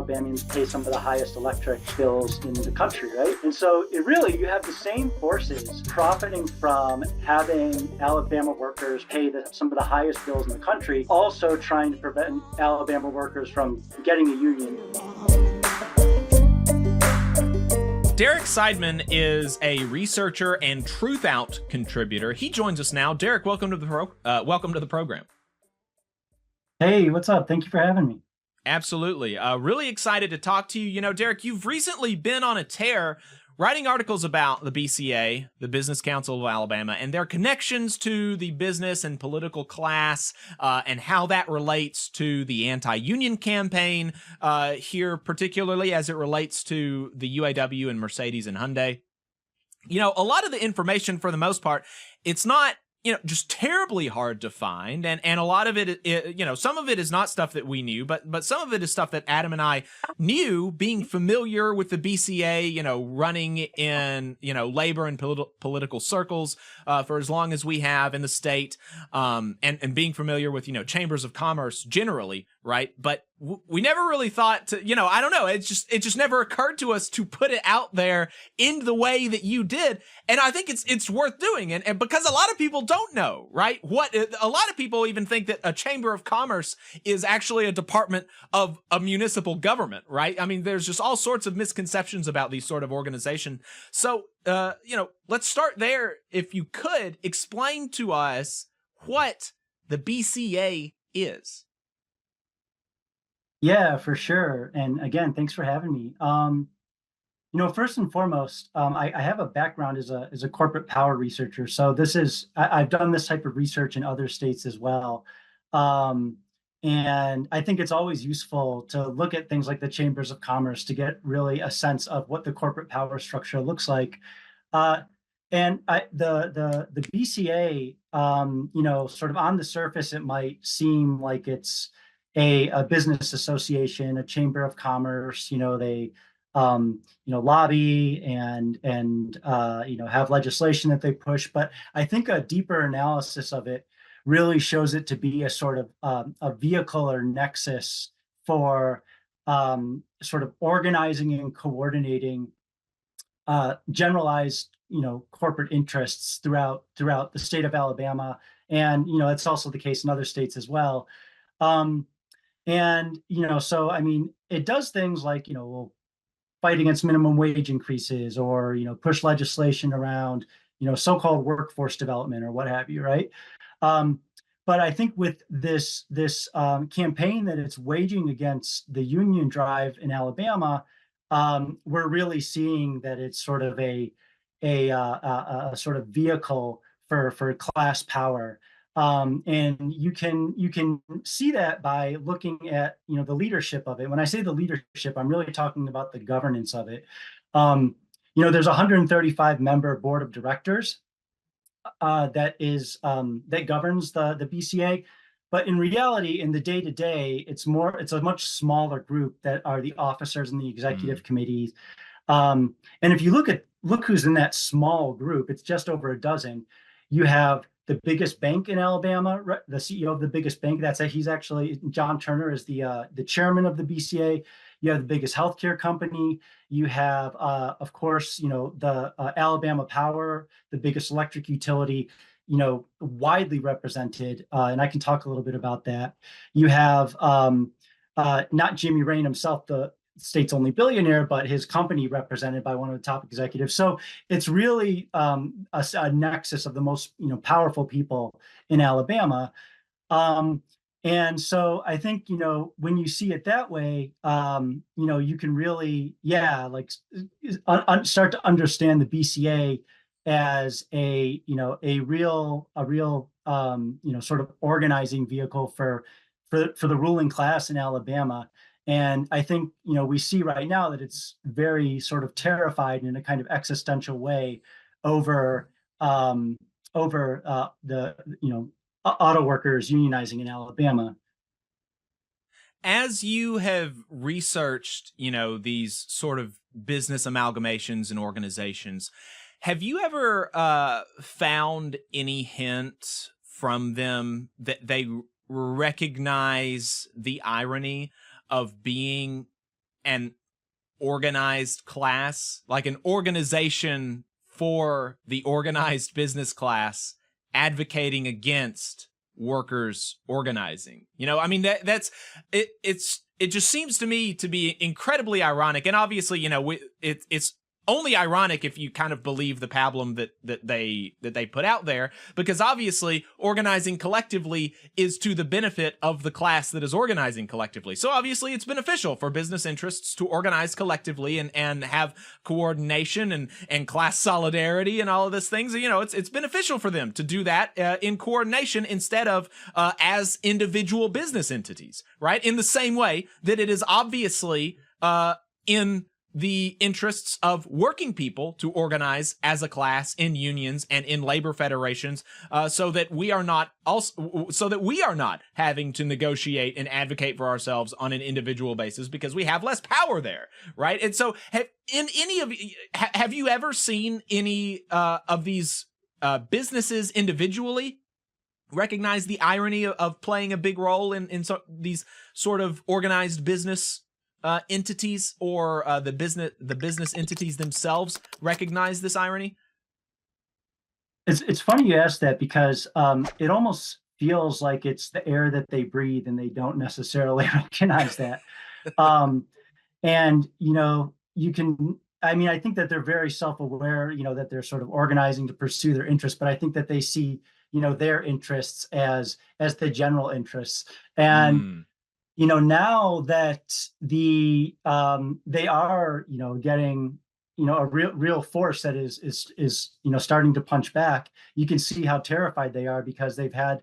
Alabamians pay some of the highest electric bills in the country, right? And so you have the same forces profiting from having Alabama workers pay some of the highest bills in the country, also trying to prevent Alabama workers from getting a union. Derek Seidman is a researcher and TruthOut contributor. He joins us now. Derek, welcome to the program. Hey, what's up? Thank you for having me. Absolutely. Really excited to talk to you. You know, Derek, you've recently been on a tear writing articles about the BCA, the Business Council of Alabama, and their connections to the business and political class, and how that relates to the anti-union campaign here, particularly as it relates to the UAW and Mercedes and Hyundai. You know, a lot of the information, for the most part, it's not, you know, just terribly hard to find. And a lot of it, you know, some of it is not stuff that we knew, but some of it is stuff that Adam and I knew, being familiar with the BCA, you know, running in, you know, labor and political circles for as long as we have in the state, and being familiar with, you know, chambers of commerce generally, right? But we never really thought to, you know, I don't know. It just never occurred to us to put it out there in the way that you did. And I think it's worth doing. And because a lot of people don't know, right? A lot of people even think that a chamber of commerce is actually a department of a municipal government, right? I mean, there's just all sorts of misconceptions about these sort of organizations. So, you know, let's start there. If you could explain to us what the BCA is. Yeah, for sure. And again, thanks for having me. You know, first and foremost, I have a background as a corporate power researcher. So I've done this type of research in other states as well. And I think it's always useful to look at things like the chambers of commerce to get really a sense of what the corporate power structure looks like. The BCA, you know, sort of on the surface, it might seem like it's a business association, a chamber of commerce. You know, they you know, lobby and you know, have legislation that they push. But I think a deeper analysis of it really shows it to be a sort of a vehicle or nexus for sort of organizing and coordinating generalized, you know, corporate interests throughout the state of Alabama. And, you know, it's also the case in other states as well. And, you know, so, I mean, it does things like, you know, we'll fight against minimum wage increases, or, you know, push legislation around, you know, so-called workforce development or what have you, right? But I think with this campaign that it's waging against the union drive in Alabama, we're really seeing that it's sort of a sort of vehicle for class power. And you can see that by looking at, you know, the leadership of it. When I say the leadership, I'm really talking about the governance of it. You know, there's a 135 member board of directors that governs the BCA. But in reality, in the day-to-day, it's a much smaller group that are the officers and the executive committees. And if you look who's in that small group, it's just over a dozen. You have the biggest bank in Alabama, the CEO of the biggest bank. He's actually, John Turner is the chairman of the BCA. You have the biggest healthcare company. You have, of course, you know, the Alabama Power, the biggest electric utility, you know, widely represented. And I can talk a little bit about that. You have not Jimmy Raine himself, the state's only billionaire, but his company represented by one of the top executives. So it's really a nexus of the most, you know, powerful people in Alabama. And so I think, you know, when you see it that way, you know, you can really, like start to understand the BCA as a real, you know, sort of organizing vehicle for the ruling class in Alabama. And I think, you know, we see right now that it's very sort of terrified in a kind of existential way over the, you know, auto workers unionizing in Alabama. As you have researched, you know, these sort of business amalgamations and organizations, have you ever found any hint from them that they recognize the irony of being an organized class, like an organization for the organized business class advocating against workers organizing. You know, I mean, that's it. It just seems to me to be incredibly ironic. And obviously, you know, it's only ironic if you kind of believe the pablum that they put out there, because obviously organizing collectively is to the benefit of the class that is organizing collectively. So obviously it's beneficial for business interests to organize collectively and have coordination and class solidarity and all of these things. You know, it's beneficial for them to do that in coordination instead of as individual business entities, right? In the same way that it is obviously in the interests of working people to organize as a class in unions and in labor federations, so that we are not having to negotiate and advocate for ourselves on an individual basis, because we have less power there, right? And so, have you ever seen any of these businesses individually recognize the irony of playing a big role in these sort of organized business entities, or the business entities themselves recognize this irony? It's funny you ask that, because it almost feels like it's the air that they breathe, and they don't necessarily recognize that. And you know, I mean, I think that they're very self-aware, you know, that they're sort of organizing to pursue their interests, but I think that they see, you know, their interests as the general interests. And you know, now that they are, you know, getting, you know, a real force that is you know, starting to punch back, you can see how terrified they are, because they've had,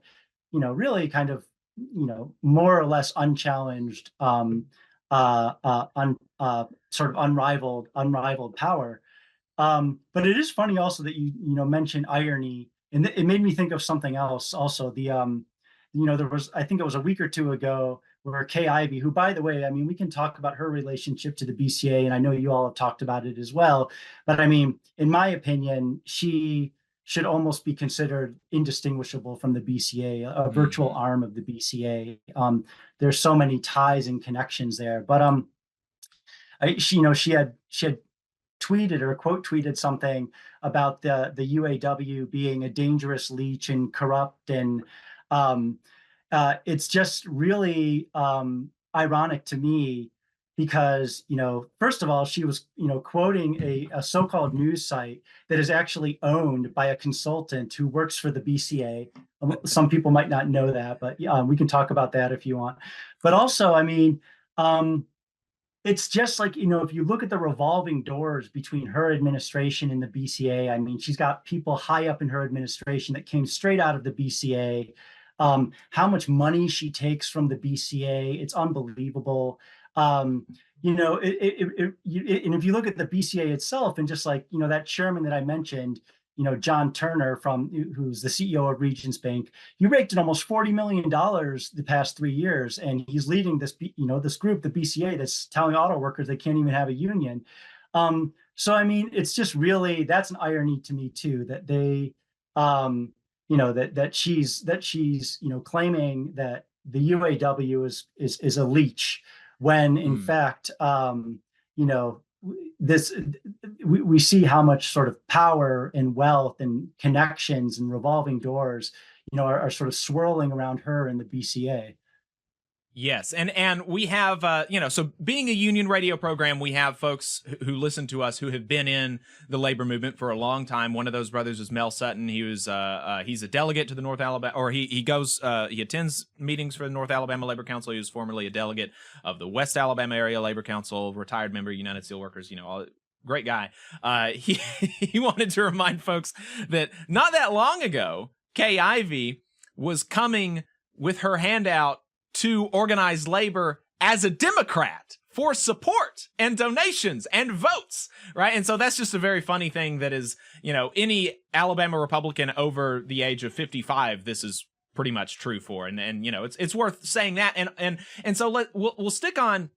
you know, really kind of, you know, more or less unchallenged, sort of unrivaled power. But it is funny also that you know, mentioned irony, and it made me think of something else also. You know, there was, I think it was a week or two ago, where Kay Ivey, who, by the way, I mean, we can talk about her relationship to the BCA, and I know you all have talked about it as well. But I mean, in my opinion, she should almost be considered indistinguishable from the BCA, a virtual arm of the BCA. There's so many ties and connections there. But she, you know, she had tweeted, or quote tweeted, something about the UAW being a dangerous leech and corrupt, and it's just really ironic to me, because, you know, first of all, she was, you know, quoting a so-called news site that is actually owned by a consultant who works for the BCA. Some people might not know that, but we can talk about that if you want. But also, I mean, it's just like, you know, if you look at the revolving doors between her administration and the BCA, I mean, she's got people high up in her administration that came straight out of the BCA. How much money she takes from the BCA, it's unbelievable. You know, and if you look at the BCA itself, and just like, you know, that chairman that I mentioned, you know, John Turner, who's the CEO of Regions Bank, he raked in almost $40 million the past 3 years, and he's leading this, you know, this group, the BCA, that's telling auto workers they can't even have a union. So I mean, it's just really, that's an irony to me too, that they, you know, that she's you know, claiming that the UAW is a leech, when in fact, you know, we see how much sort of power and wealth and connections and revolving doors, you know, are sort of swirling around her in the BCA. Yes, and we have, you know, so being a union radio program, we have folks who listen to us who have been in the labor movement for a long time. One of those brothers is Mel Sutton. He was, he's a delegate to the North Alabama, or he attends meetings for the North Alabama Labor Council. He was formerly a delegate of the West Alabama Area Labor Council, retired member of United Steelworkers, you know, great guy. He wanted to remind folks that not that long ago, Kay Ivey was coming with her hand out to organized labor as a Democrat for support and donations and votes, right? And so that's just a very funny thing that is, you know, any Alabama Republican over the age of 55, this is pretty much true for. And you know, it's worth saying that. And so we'll stick on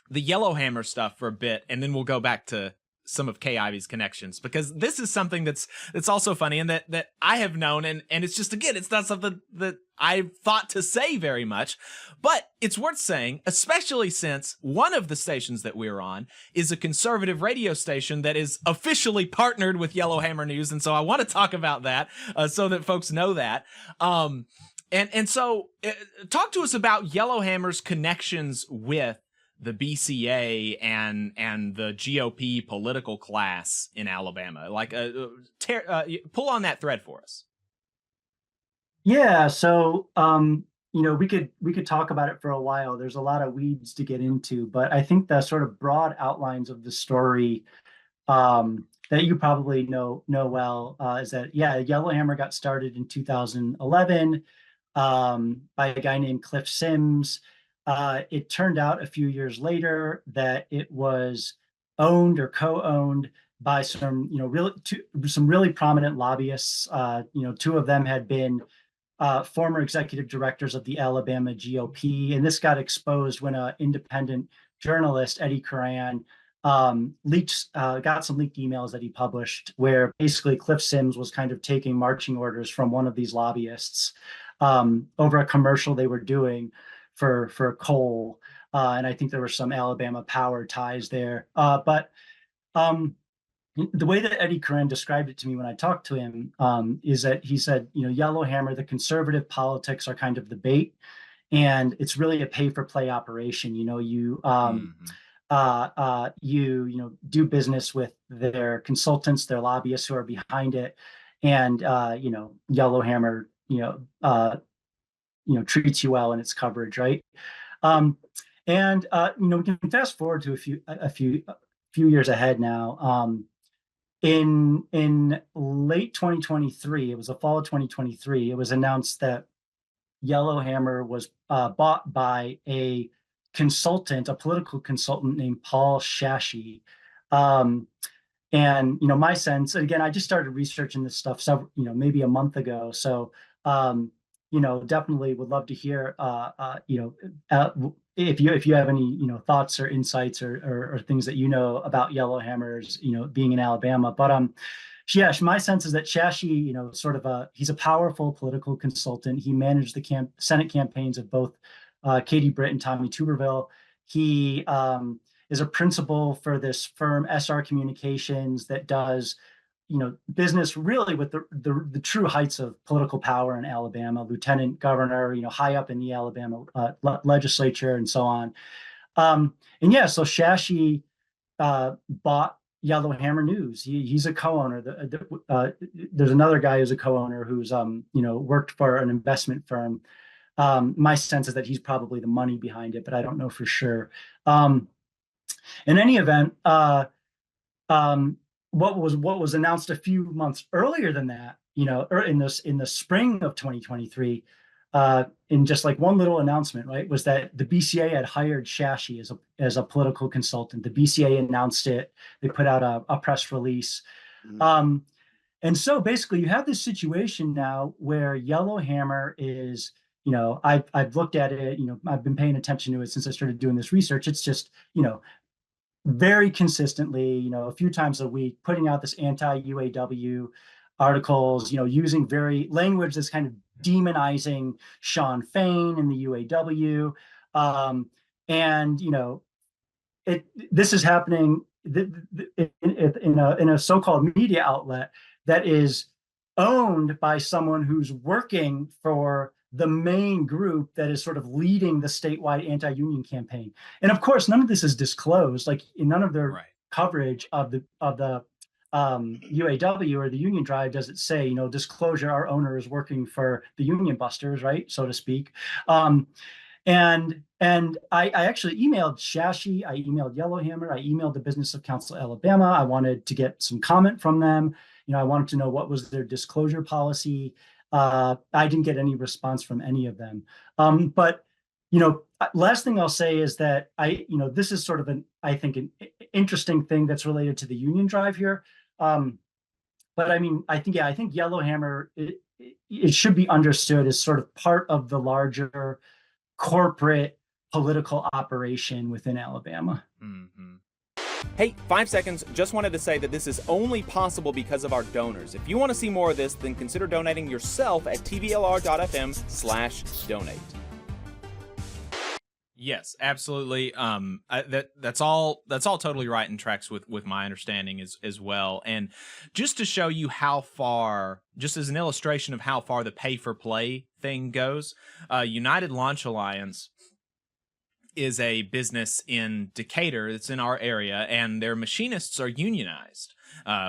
the Yellowhammer stuff for a bit, and then we'll go back to some of Kay Ivey's connections, because this is something that's also funny, and that I have known, and it's just, again, it's not something that I've thought to say very much, but it's worth saying, especially since one of the stations that we're on is a conservative radio station that is officially partnered with Yellowhammer News, and so I want to talk about that so that folks know that. And so talk to us about Yellowhammer's connections with the BCA and the GOP political class in Alabama. Like, pull on that thread for us. Yeah, so we could talk about it for a while. There's a lot of weeds to get into, but I think the sort of broad outlines of the story that you probably know well is that, yeah, Yellowhammer got started in 2011 by a guy named Cliff Sims. It turned out a few years later that it was owned or co-owned by some really prominent lobbyists. Two of them had been former executive directors of the Alabama GOP, and this got exposed when an independent journalist, Eddie Curran, got some leaked emails that he published, where basically Cliff Sims was kind of taking marching orders from one of these lobbyists over a commercial they were doing for coal, and I think there were some Alabama Power ties there. But the way that Eddie Curran described it to me when I talked to him is that he said, Yellowhammer, the conservative politics are kind of the bait, and it's really a pay-for-play operation. You do business with their consultants, their lobbyists who are behind it, and Yellowhammer, treats you well in its coverage, right? We can fast forward to a few years ahead now. In late 2023, it was the fall of 2023, it was announced that Yellowhammer was bought by a political consultant named Paul Shashi. My sense, again, I just started researching this stuff maybe a month ago. So, definitely would love to hear, if you have any, thoughts or insights or things that about Yellowhammer's, being in Alabama. But my sense is that Shashi, he's a powerful political consultant. He managed the Senate campaigns of both Katie Britt and Tommy Tuberville. He is a principal for this firm, SR Communications, that does business really with the true heights of political power in Alabama, lieutenant governor, high up in the Alabama legislature and so on. So Shashi bought Yellowhammer News. He's a co-owner. There's another guy who's a co-owner who's worked for an investment firm. My sense is that he's probably the money behind it, but I don't know for sure. In any event, what was announced a few months earlier than that, or in the spring of 2023, in just like one little announcement, right, was that the BCA had hired Shashi as a political consultant. The BCA announced it. They put out a press release. Mm-hmm. And so basically you have this situation now where Yellowhammer is, I've looked at it, I've been paying attention to it since I started doing this research. It's just, very consistently, a few times a week, putting out this anti-UAW articles, using language that's kind of demonizing Shawn Fain and the UAW. This is happening in a so-called media outlet that is owned by someone who's working for the main group that is sort of leading the statewide anti-union campaign. And of course, none of this is disclosed. Like, in none of their coverage of the UAW or the union drive does it say, disclosure, our owner is working for the union busters, right, so to speak. And I actually emailed Shashi, I emailed Yellowhammer, I emailed the Business of Council Alabama. I wanted to get some comment from them. I wanted to know what was their disclosure policy. I didn't get any response from any of them. But last thing I'll say is that this is sort of I think an interesting thing that's related to the union drive here. But I think Yellowhammer, it should be understood as sort of part of the larger corporate political operation within Alabama. Mm-hmm. Hey, 5 seconds, just wanted to say that this is only possible because of our donors. If you want to see more of this, then consider donating yourself at tvlr.fm/donate. Yes, absolutely. That's all totally right and tracks with my understanding as well. And just to show you how far, just as an illustration of how far the pay for play thing goes, United Launch Alliance is a business in Decatur. It's in our area, and their machinists are unionized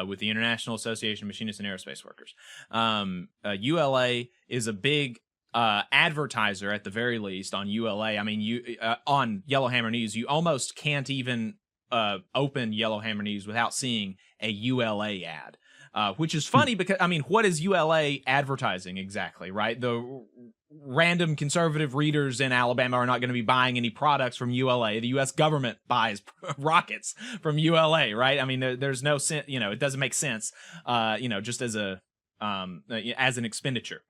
with the International Association of Machinists and Aerospace Workers. ULA is a big advertiser at the very least on ULA. I mean, you on Yellowhammer News, you almost can't even open Yellowhammer News without seeing a ULA ad, which is funny because, I mean, what is ULA advertising exactly, right? The random conservative readers in Alabama are not going to be buying any products from ULA. The U.S. government buys rockets from ULA, right? I mean, there's no sense, you know, it doesn't make sense, you know, just as an expenditure.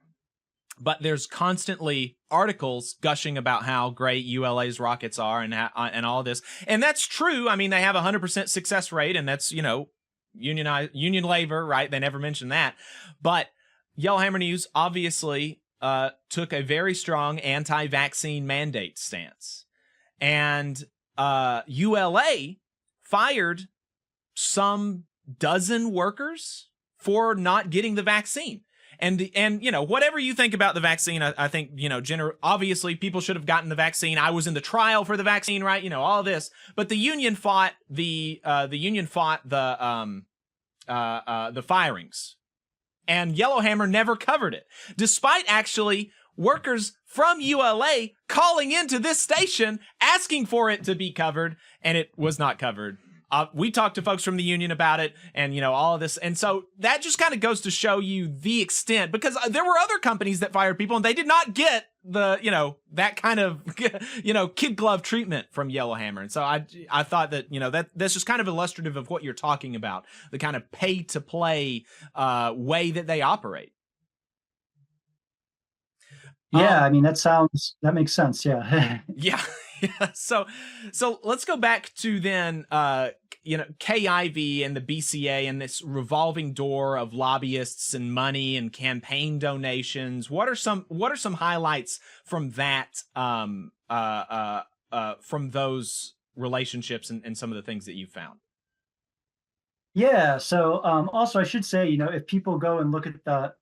But there's constantly articles gushing about how great ULA's rockets are and all of this. And that's true. I mean, they have 100% success rate, and that's, you know, union labor, right? They never mention that. But Yellowhammer News obviously took a very strong anti-vaccine mandate stance. And ULA fired some dozen workers for not getting the vaccine. And you know, whatever you think about the vaccine, I think, you know, obviously people should have gotten the vaccine. I was in the trial for the vaccine, right? You know, all of this. But the union fought the firings, and Yellowhammer never covered it, despite actually workers from ULA calling into this station asking for it to be covered, and it was not covered. We talked to folks from the union about it, and, you know, all of this. And so that just kind of goes to show you the extent, because there were other companies that fired people and they did not get the, you know, that kind of, you know, kid glove treatment from Yellowhammer. And so I thought that, you know, that's just kind of illustrative of what you're talking about, the kind of pay to play way that they operate. Yeah, I mean, that makes sense. Yeah. Yeah. So let's go back to then, you know, Kay Ivey and the BCA and this revolving door of lobbyists and money and campaign donations. What are some highlights from that, from those relationships and some of the things that you found? Yeah. So also I should say, you know, if people go and look at the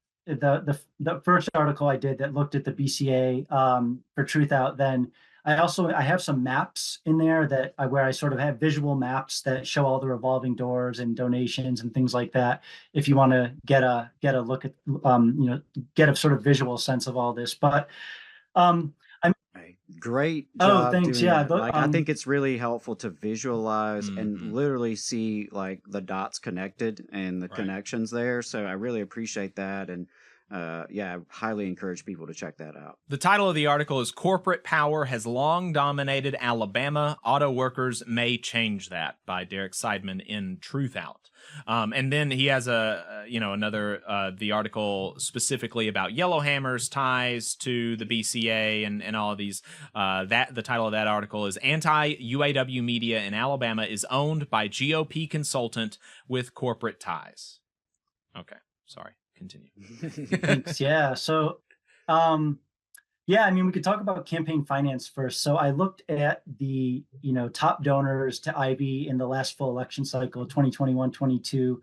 first article I did that looked at the BCA for TruthOut, then I have some maps in there where I sort of have visual maps that show all the revolving doors and donations and things like that. If you want to get a look at, you know, get a sort of visual sense of all this. But great job. Thanks. Doing Yeah. that. Like, I think it's really helpful to visualize and literally see like the dots connected and the connections there. So I really appreciate that. And yeah, I highly encourage people to check that out. The title of the article is "Corporate Power Has Long Dominated Alabama. Auto Workers May Change That" by Derek Seidman in TruthOut. And then he has another the article specifically about Yellowhammer's ties to the BCA and all of these. The title of that article is "Anti-UAW Media in Alabama is Owned by GOP Consultant with Corporate Ties." Okay, sorry. Continue. Thanks. Yeah. So, yeah, I mean, we could talk about campaign finance first. So I looked at the, you know, top donors to Ivey in the last full election cycle, 2021-22.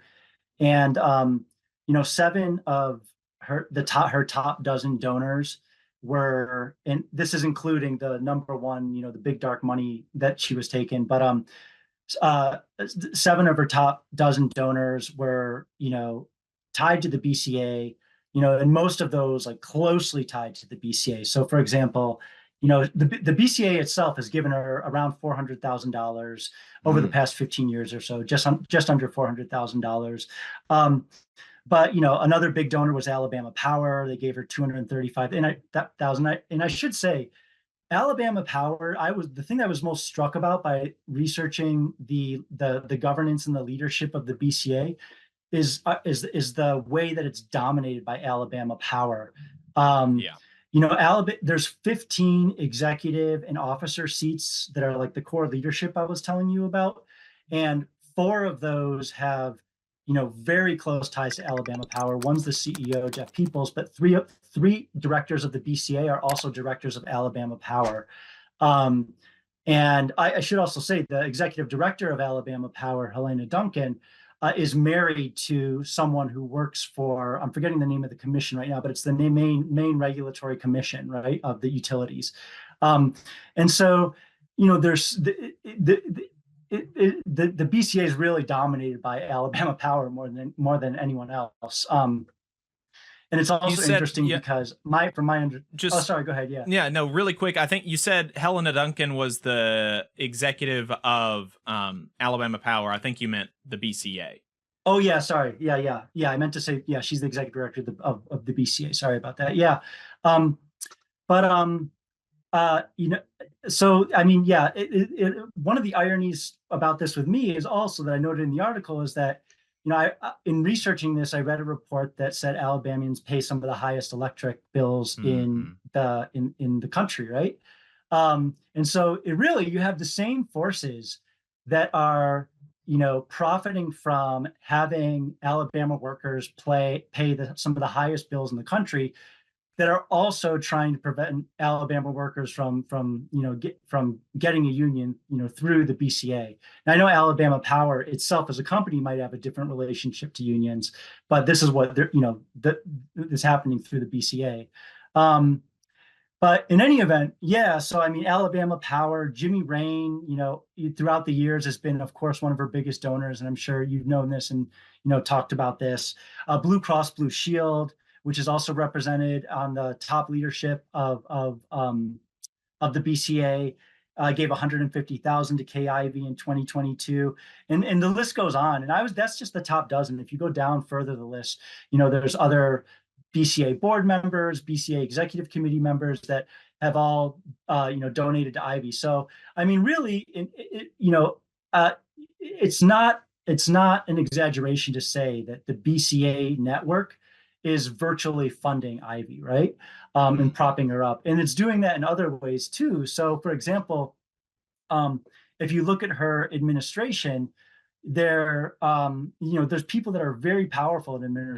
And, you know, 7 of her top dozen donors were, and this is including the number one, you know, the big dark money that she was taking. But 7 of her top dozen donors were, you know, tied to the BCA, you know, and most of those like closely tied to the BCA. So for example, you know, the BCA itself has given her around $400,000 over the past 15 years or so, just under $400,000. But, you know, another big donor was Alabama Power. They gave her $235,000. And I should say, Alabama Power, the thing I was most struck about by researching the governance and the leadership of the BCA is the way that it's dominated by Alabama Power. You know, there's 15 executive and officer seats that are like the core leadership I was telling you about. and 4 of those have, very close ties to Alabama Power. One's the CEO, Jeff Peoples, but three directors of the BCA are also directors of Alabama Power. And I should also say the executive director of Alabama Power, Helena Duncan, is married to someone who works for, I'm forgetting the name of the commission right now, but it's the main regulatory commission, right, of the utilities. And so, there's the BCA is really dominated by Alabama Power more than anyone else. And it's also interesting because oh, sorry, go ahead. Yeah, no, really quick. I think you said Helena Duncan was the executive of Alabama Power. I think you meant the BCA. Oh yeah, sorry. Yeah. I meant to say, she's the executive director of the BCA. Sorry about that. Yeah. So I mean, one of the ironies about this with me is also that I noted in the article is that, in researching this, I read a report that said Alabamians pay some of the highest electric bills in the country, right? And so you have the same forces that are, profiting from having Alabama workers pay some of the highest bills in the country, that are also trying to prevent Alabama workers from getting a union, through the BCA. And I know Alabama Power itself as a company might have a different relationship to unions, but this is what is happening through the BCA. But in any event, so I mean, Alabama Power, Jimmy Rain, throughout the years has been, of course, one of her biggest donors, and I'm sure you've known this and talked about this. Blue Cross Blue Shield, which is also represented on the top leadership of the BCA, gave $150,000 to Kay Ivey in 2022, and the list goes on. And that's just the top dozen. If you go down further the list, there's other BCA board members, BCA executive committee members that have all donated to Ivey. So I mean, really, it's not an exaggeration to say that the BCA network is virtually funding Ivey, right? And propping her up. And it's doing that in other ways too. So for example, if you look at her administration, there's people that are very powerful in her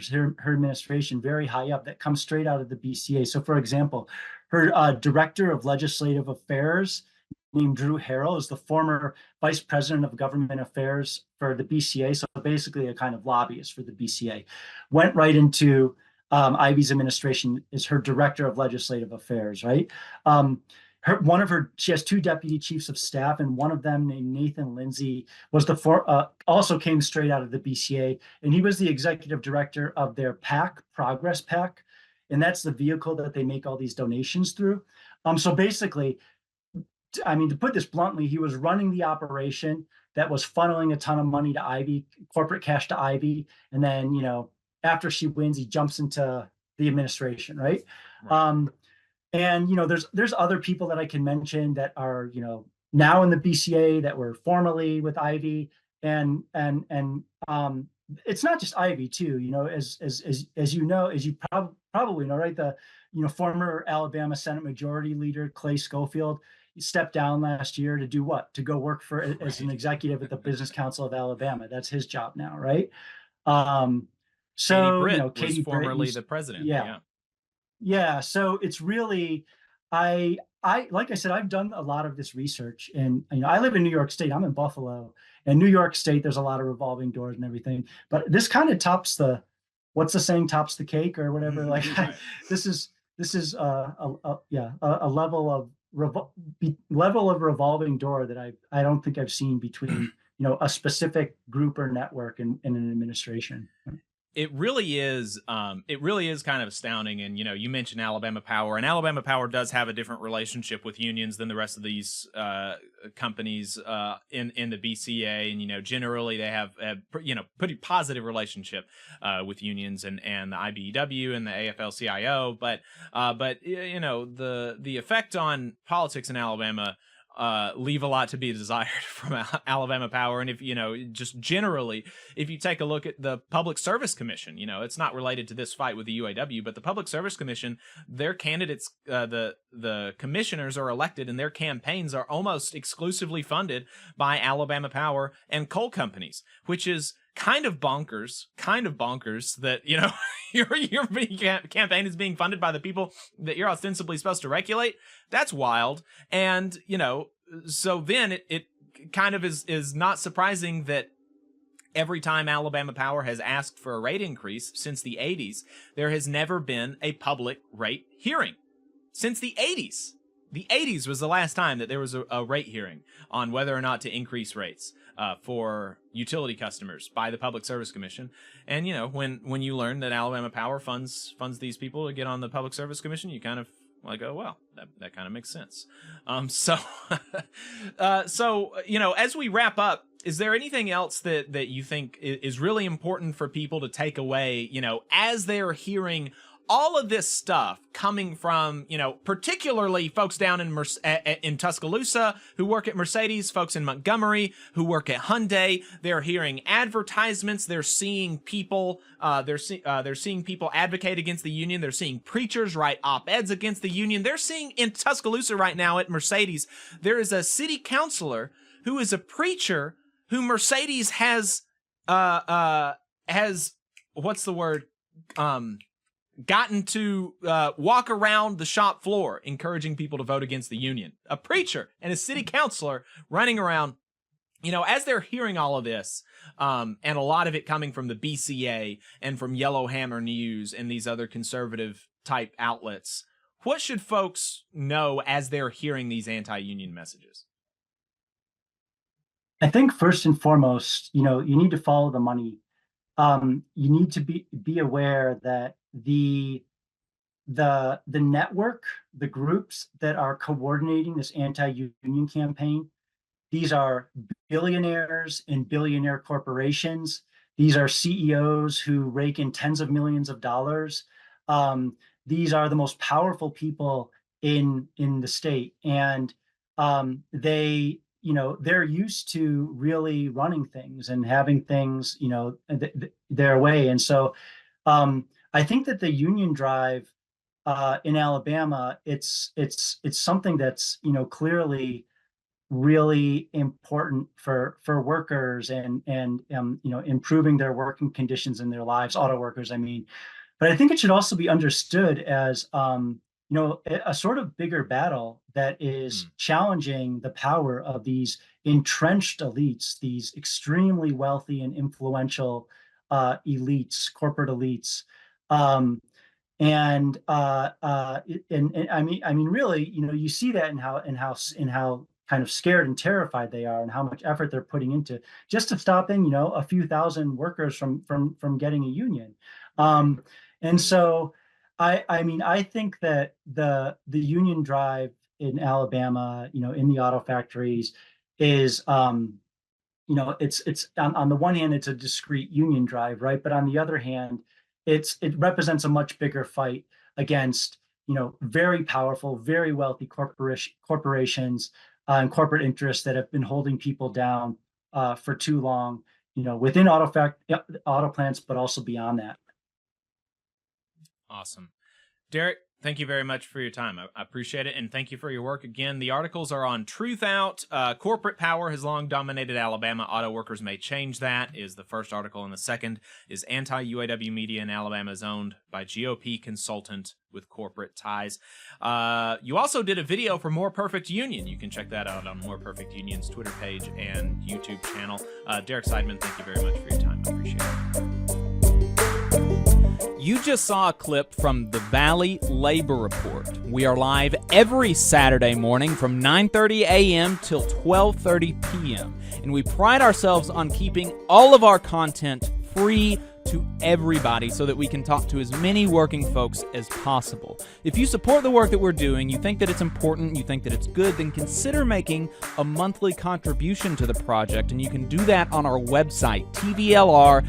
administration, very high up, that come straight out of the BCA. So for example, her director of legislative affairs, named Drew Harrell, is the former vice president of government affairs for the BCA. So basically a kind of lobbyist for the BCA. Went right into Ivey's administration as her director of legislative affairs, right? She has 2 deputy chiefs of staff, and one of them, named Nathan Lindsay, was also came straight out of the BCA, and he was the executive director of their PAC, Progress PAC, and that's the vehicle that they make all these donations through. So basically, I mean, to put this bluntly, he was running the operation that was funneling a ton of money to Ivey, corporate cash to Ivey, and then, after she wins, he jumps into the administration, right? And there's other people that I can mention that are now in the BCA that were formerly with Ivey, and it's not just Ivey too. As you probably know, right? The former Alabama Senate Majority Leader Clay Schofield, he stepped down last year to do what? To go work as an executive at the Business Council of Alabama. That's his job now, right? So Katie was formerly the president. Yeah. So it's really, I like I said, I've done a lot of this research, and I live in New York State. I'm in Buffalo, and New York State, there's a lot of revolving doors and everything. But this kind of tops the, what's the saying, tops the cake or whatever. Like this is a level of revolving door that I don't think I've seen between a specific group or network and an administration. It really is kind of astounding. And, you mentioned Alabama Power, and Alabama Power does have a different relationship with unions than the rest of these companies in the BCA. And, generally they have a pretty positive relationship with unions and the IBEW and the AFL-CIO. But the effect on politics in Alabama leave a lot to be desired from Alabama Power. And if, just generally, if you take a look at the Public Service Commission, it's not related to this fight with the UAW, but the Public Service Commission, their candidates, the commissioners are elected and their campaigns are almost exclusively funded by Alabama Power and coal companies, which is kind of bonkers that, your campaign is being funded by the people that you're ostensibly supposed to regulate. That's wild. And, so then it kind of is not surprising that every time Alabama Power has asked for a rate increase since the 80s, there has never been a public rate hearing. Since the 80s. The 80s was the last time that there was a rate hearing on whether or not to increase rates for utility customers by the Public Service Commission. And, when you learn that Alabama Power funds these people to get on the Public Service Commission, you kind of like, oh, well, that kind of makes sense. So, as we wrap up, is there anything else that you think is really important for people to take away, as they're hearing all of this stuff coming from, particularly folks down in Tuscaloosa who work at Mercedes, folks in Montgomery who work at Hyundai? They're hearing advertisements. They're seeing people. They're seeing people advocate against the union. They're seeing preachers write op-eds against the union. They're seeing in Tuscaloosa right now at Mercedes, there is a city councilor who is a preacher who Mercedes has what's the word? Gotten to walk around the shop floor encouraging people to vote against the union. A preacher and a city councilor running around, as they're hearing all of this, and a lot of it coming from the BCA and from Yellowhammer News and these other conservative type outlets. What should folks know as they're hearing these anti-union messages? I think first and foremost, you need to follow the money. You need to be aware that the network, the groups that are coordinating this anti-union campaign, these are billionaires and billionaire corporations. These are CEOs who rake in tens of millions of dollars. These are the most powerful people in the state, and they're used to really running things and having things, their way. And so I think that the union drive in Alabama, it's something that's, clearly really important for workers and improving their working conditions in their lives, auto workers, I mean. But I think it should also be understood as a sort of bigger battle that is challenging the power of these entrenched elites, these extremely wealthy and influential elites, corporate elites. And I mean, really, you see that in how kind of scared and terrified they are, and how much effort they're putting into just to stopping, a few thousand workers from getting a union. And so I think that the union drive in Alabama, in the auto factories is, it's on the one hand, it's a discrete union drive, right? But on the other hand, it represents a much bigger fight against, very powerful, very wealthy corporations and corporate interests that have been holding people down for too long, within auto plants, but also beyond that. Awesome. Derek, thank you very much for your time. I appreciate it, and thank you for your work again. The articles are on TruthOut. Corporate power has long dominated Alabama. Auto workers may change that is the first article, and the second is Anti-UAW media in Alabama is owned by GOP consultant with corporate ties. You also did a video for More Perfect Union. You can check that out on More Perfect Union's Twitter page and YouTube channel. Derek Seidman, thank you very much for your time. I appreciate it. You just saw a clip from the Valley Labor Report. We are live every Saturday morning from 9:30 a.m. till 12:30 p.m. And we pride ourselves on keeping all of our content free to everybody so that we can talk to as many working folks as possible. If you support the work that we're doing, you think that it's important, you think that it's good, then consider making a monthly contribution to the project, and you can do that on our website, tvlr.fm.